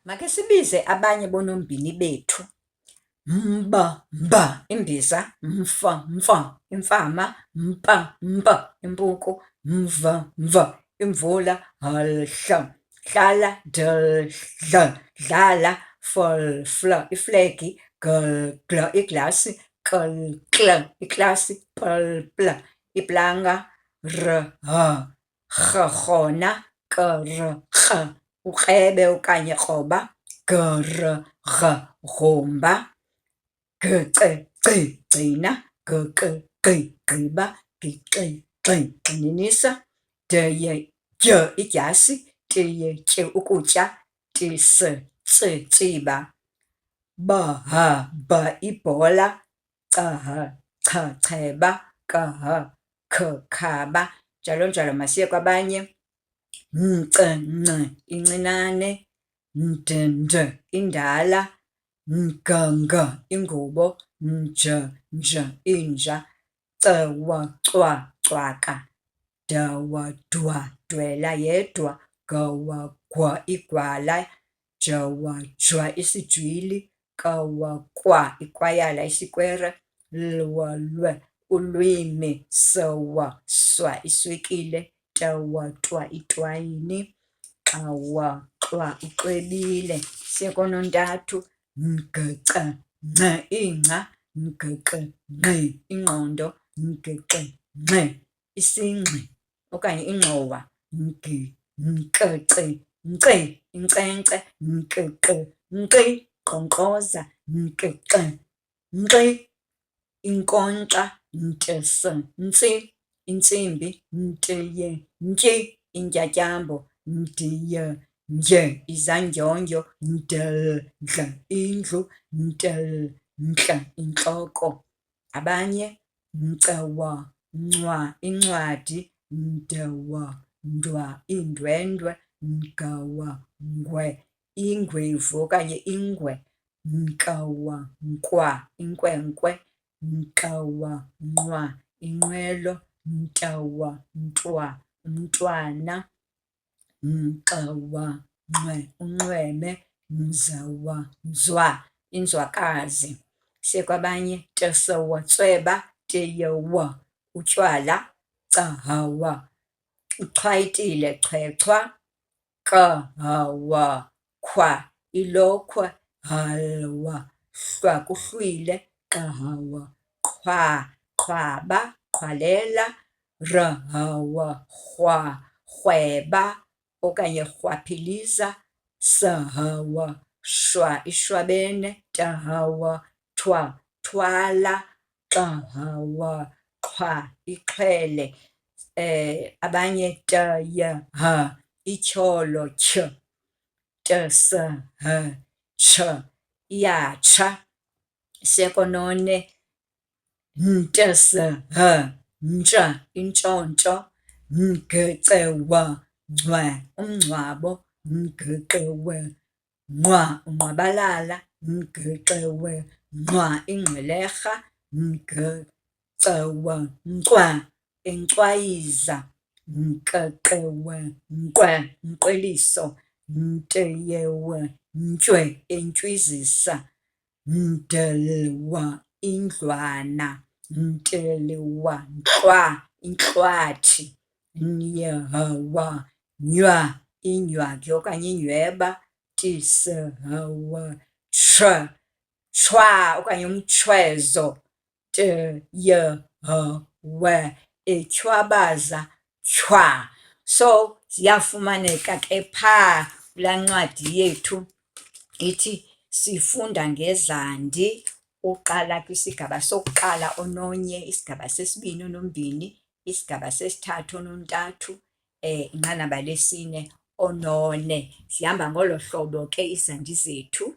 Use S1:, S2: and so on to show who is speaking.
S1: Make sibize abanye bonombini bethu. Mba, mba, imbiza. Mfa, mfa, imfama. Mpa, mpa, impuku. Mva, mva, imvula. Halhla, hlala, dl, dlala, fol, fla, iflegi. Gl, gla, iglasi. Kl, kl, iklasi. Pl, pla, iplanga. R, ha, rhona. Kr, kh, ukrebe okanye kroba. Gr, grumba. Gci, gcina. Gqi, gqiba. Gxi, gxininisa. Idyasi. Tyi, ukutya. Tsiba. Ba, ibhola. Cha, cheba. Khaba, njalo njalo. Masiye kwabanye. Nci, incinane. Nd, indala. Nga, ingubo. Nj, inja. Cwa, cwaka. Dawa, dwela, yedwa. Gawa, gwa, igwala. Jawa, jwa, isijwili. Kawa, ikwayala, isikwere. Lwa, ulwimi. Sawa, swa, iswekile. Tawa, itwayini. Xawa, uxwebile. Siye konontathu. Ngca, ingca. Ngqi, ingqondo. Ngqi, isingqi okanye ingxowa. Nkci, inkcenkce. Nkqi, nkqonkqoza. Nkqi, inkonkxa. Nts, intsimbi. Ntyi, intyatyambo. Ndye, izandyondyo. Ndl, indlu. Ntl, intloko. Abanye. Ncwa, incwadi. Ndwa, iindwendwe. Ngawa, ingwevu okanye ingwe. Nkawa, inkwenkwe. Nkawa, inqwelo. Ntawa, umntwana. Nkawa, unxweme. Nzwa, inzwakazi. Siye kwabanye. Tsawa, tsweba. Teyawa, utywala. Cahawa, uchwayitile. Chwechwa. Kahawa, khwa, ilokhwe. Halwa, kuhlwile. Qahawa, qhwa, qhwaba, qhwalela. Rahawa, rhweba okanye rhwaphiliza. Sahawa, ishwabene. Tahawa, thwala. Qahawa, qhwa, ixhwele. Abanye. Ityholo. Tsh, iyatsha. Siye konone. Ntsha, intshontsho. Ngcewa, umngcwabo. Ngqewe, ungqwabalala. Ngqewe, ingxwelerha. Ngcewa, encwayiza. Nqeqewe, mqweliso. Nteyewe, entywizisa. Ndelwa, indlwana. Nteliwa, intlwathi. Nyahawa, inywaki okanye inyweba. Tisahawa, tshwa okanye umtshwezo. Teyahawe, etyhwabaza. Tshwa. So ziyafumaneka ke phaa kulaa ncwadi yethu ithi sifunda ngezandi. Uqala kwisigaba sokuqala ononye, isigaba sesibini onombini, isigaba sesithathu onontathu, inqanaba lesine onone. Zihamba ngolo hlobo ke izandi zethu.